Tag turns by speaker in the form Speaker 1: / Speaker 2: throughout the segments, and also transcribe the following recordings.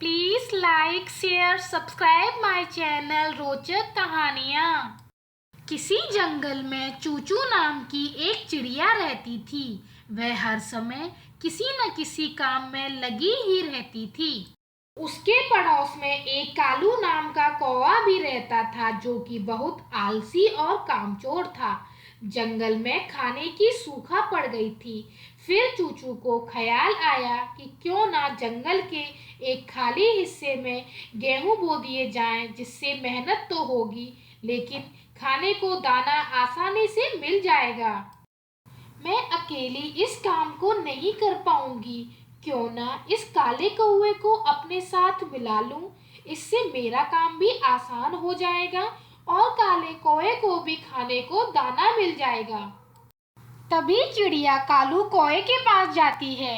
Speaker 1: Please like share subscribe my channel रोचक कहानियाँ। किसी जंगल में चूचू नाम की एक चिड़िया रहती थी। वह हर समय किसी न किसी काम में लगी ही रहती थी। उसके पड़ोस में एक कालू नाम का कौवा भी रहता था, जो कि बहुत आलसी और कामचोर था। जंगल में खाने की सूखा पड़ गई थी। फिर चूचू को ख्याल आया कि क्यों ना जंगल के एक खाली हिस्से में गेहूं बो दिए जाएं, जिससे मेहनत तो होगी लेकिन खाने को दाना आसानी से मिल जाएगा। मैं अकेली इस काम को नहीं कर पाऊंगी, क्यों ना इस काले कौवे को अपने साथ मिला लूं। इससे मेरा काम भी आसान हो जाएगा और काले कौवे को भी खाने को दाना मिल जाएगा। तभी चिड़िया कालू कौवे के पास जाती है।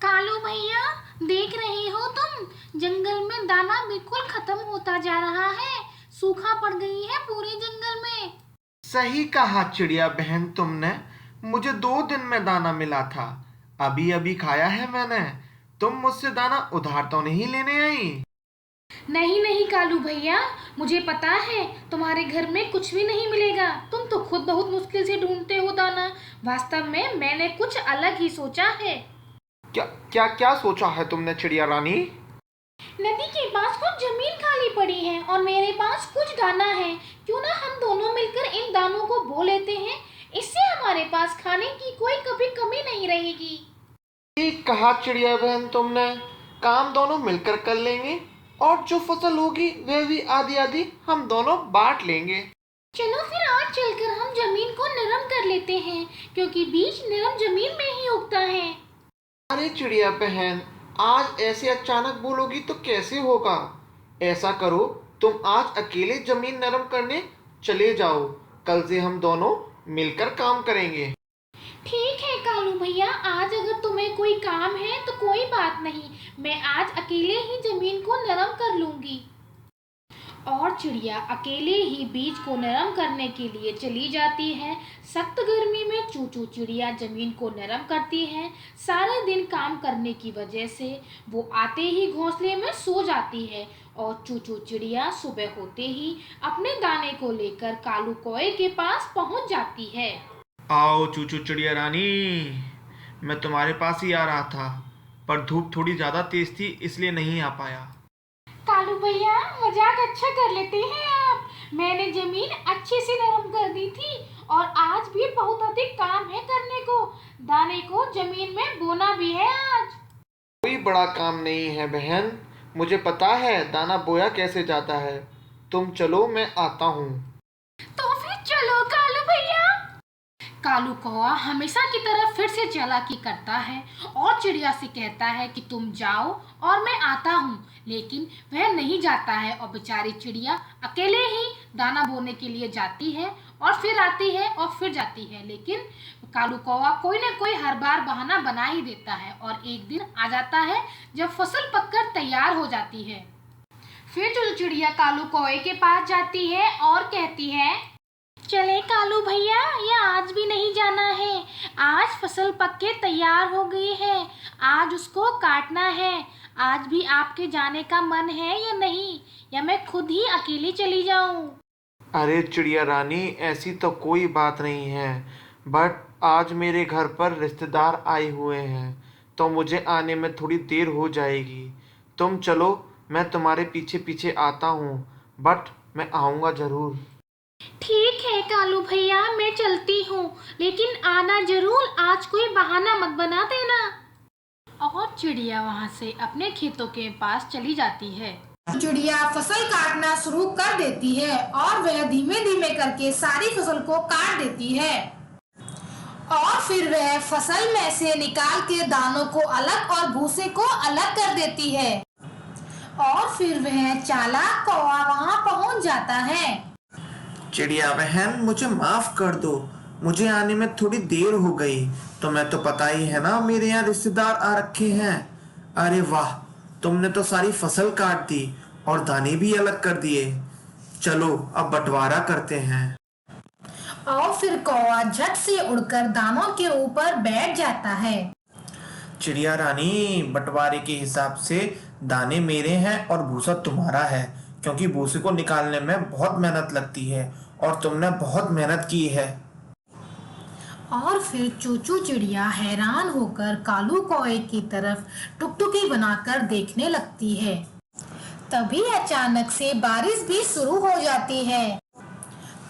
Speaker 1: कालू भैया, देख रहे हो तुम, जंगल में दाना बिल्कुल खत्म होता जा रहा है। सूखा पड़ गई है पूरे जंगल में।
Speaker 2: सही कहा चिड़िया बहन तुमने। मुझे 2 दिन में दाना मिला था, अभी अभी खाया है मैंने। तुम मुझसे दाना उधार तो नहीं लेने आई?
Speaker 1: नहीं नहीं कालू भैया, मुझे पता है तुम्हारे घर में कुछ भी नहीं मिलेगा। तुम तो खुद बहुत मुश्किल से ढूंढते हो दाना। वास्तव में मैंने कुछ अलग ही सोचा है।
Speaker 2: क्या क्या क्या सोचा है तुमने चिड़िया रानी?
Speaker 1: नदी के पास कुछ जमीन खाली पड़ी है और मेरे पास कुछ दाना है। क्यों ना हम दोनों मिलकर इन दानों को बो लेते हैं। इससे हमारे पास खाने की कोई कभी कमी नहीं रहेगी।
Speaker 2: ठीक कहा चिड़िया बहन तुमने। काम दोनों मिलकर कर लेंगे और जो फसल होगी वह भी आधी आधी हम दोनों बांट लेंगे।
Speaker 1: चलो फिर आज चलकर हम जमीन को नरम कर लेते हैं, क्योंकि बीज नरम जमीन में ही उगता है।
Speaker 2: अरे चिड़िया बहन, आज ऐसे अचानक बोलोगी तो कैसे होगा? ऐसा करो, तुम आज अकेले जमीन नरम करने चले जाओ। कल से हम दोनों मिलकर काम करेंगे।
Speaker 1: ठीक है कालू भैया, आज अगर तुम्हें कोई काम है तो कोई बात नहीं, मैं आज अकेले ही जमीन को नरम कर लूंगी। और चिड़िया अकेले ही बीज को नरम करने के लिए चली जाती है। सख्त गर्मी में चूचू चिड़िया जमीन को नरम करती है। सारे दिन काम करने की वजह से वो आते ही घोंसले में सो जाती है और चूचू चिड़िया सुबह होते ही अपने दाने को लेकर कालू कौवे के पास पहुंच जाती है।
Speaker 2: आओ चूचू चिड़िया रानी, मैं तुम्हारे पास ही आ रहा था, पर धूप थोड़ी ज़्यादा तेज थी इसलिए नहीं आ पाया।
Speaker 1: कालू भैया, मजाक अच्छा कर लेते हैं आप। मैंने जमीन अच्छे से नरम कर दी थी और आज भी बहुत अधिक काम है करने को। दाने को जमीन में बोना भी है आज।
Speaker 2: कोई बड़ा काम नहीं है बहन, मुझे पता है दाना बोया कैसे जाता है। तुम चलो, मैं आता हूँ।
Speaker 1: तो फिर चलो कालू भैया। कालू कौवा हमेशा की तरह फिर से चालाकी करता है और चिड़िया से कहता है कि तुम जाओ और मैं आता हूँ, लेकिन वह नहीं जाता है और बेचारी चिड़िया अकेले ही दाना बोने के लिए जाती है और फिर आती है और फिर जाती है। लेकिन कालू कौवा कोई ना कोई हर बार बहाना बना ही देता है और एक दिन आ जाता है जब फसल पककर तैयार हो जाती है। फिर जो चिड़िया कालू कौवे के पास जाती है और कहती है, चले कालू भैया, ये आज भी नहीं जाना है। आज फसल पक के तैयार हो गई है, आज उसको काटना है। आज भी आपके जाने का मन है या नहीं, या मैं खुद ही अकेली चली जाऊं?
Speaker 2: अरे चिड़िया रानी, ऐसी तो कोई बात नहीं है, बट आज मेरे घर पर रिश्तेदार आए हुए हैं तो मुझे आने में थोड़ी देर हो जाएगी। तुम चलो, मैं तुम्हारे पीछे पीछे आता हूँ, बट मैं आऊँगा ज़रूर।
Speaker 1: ठीक है कालू भैया, मैं चलती हूँ, लेकिन आना जरूर। आज कोई बहाना मत बना देना। और चिड़िया वहाँ से अपने खेतों के पास चली जाती है।
Speaker 3: चिड़िया फसल काटना शुरू कर देती है और वह धीमे धीमे करके सारी फसल को काट देती है और फिर वह फसल में से निकाल के दानों को अलग और भूसे को अलग कर देती है और फिर वह चालाक कौवा वहां पहुंच जाता है।
Speaker 2: चिड़िया बहन, मुझे माफ़ कर दो, मुझे आने में थोड़ी देर हो गई। तुम्हें तो पता ही है ना, मेरे यहाँ रिश्तेदार आ रखे हैं। अरे वाह, तुमने तो सारी फसल काट दी और दाने भी अलग कर दिए। चलो अब बंटवारा करते हैं।
Speaker 3: और फिर कौवा झट से उड़कर दानों के ऊपर बैठ जाता है।
Speaker 2: चिड़िया रानी, बंटवारे के हिसाब से दाने मेरे हैं और भूसा तुम्हारा है, क्योंकि भूसे को निकालने में बहुत मेहनत लगती है और तुमने बहुत मेहनत की है।
Speaker 3: और फिर चूचू चिड़िया हैरान होकर कालू कौवे की तरफ टुकटुकी बनाकर देखने लगती है। तभी अचानक से बारिश भी शुरू हो जाती है।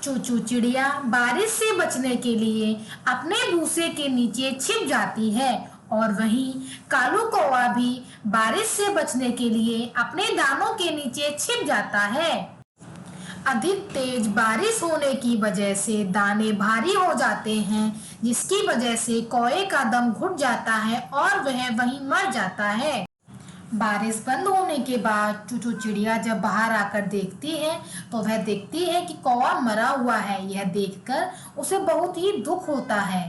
Speaker 3: चूचू चिड़िया बारिश से बचने के लिए अपने भूसे के नीचे छिप जाती है और वहीं कालू कौवा भी बारिश से बचने के लिए अपने दानों के नीचे छिप जाता है। अधिक तेज बारिश होने की वजह से दाने भारी हो जाते हैं, जिसकी वजह से कौवे का दम घुट जाता है और वह वहीं मर जाता है। बारिश बंद होने के बाद चूचू चिड़िया जब बाहर आकर देखती है तो वह देखती है कि कौवा मरा हुआ है। यह देखकर उसे बहुत ही दुख होता है।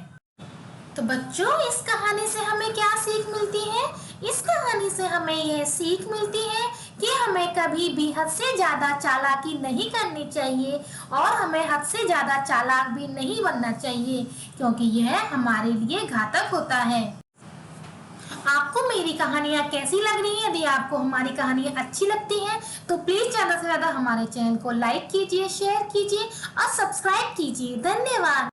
Speaker 3: तो बच्चों, इस कहानी से हमें क्या सीख मिलती है? इस कहानी से हमें यह सीख मिलती है कि हमें कभी भी हद से ज्यादा चालाकी नहीं करनी चाहिए और हमें हद से ज्यादा चालाक भी नहीं बनना चाहिए, क्योंकि यह हमारे लिए घातक होता है। आपको मेरी कहानियाँ कैसी लग रही हैं? यदि आपको हमारी कहानियाँ अच्छी लगती हैं तो प्लीज ज्यादा से ज्यादा हमारे चैनल को लाइक कीजिए, शेयर कीजिए और सब्सक्राइब कीजिए। धन्यवाद।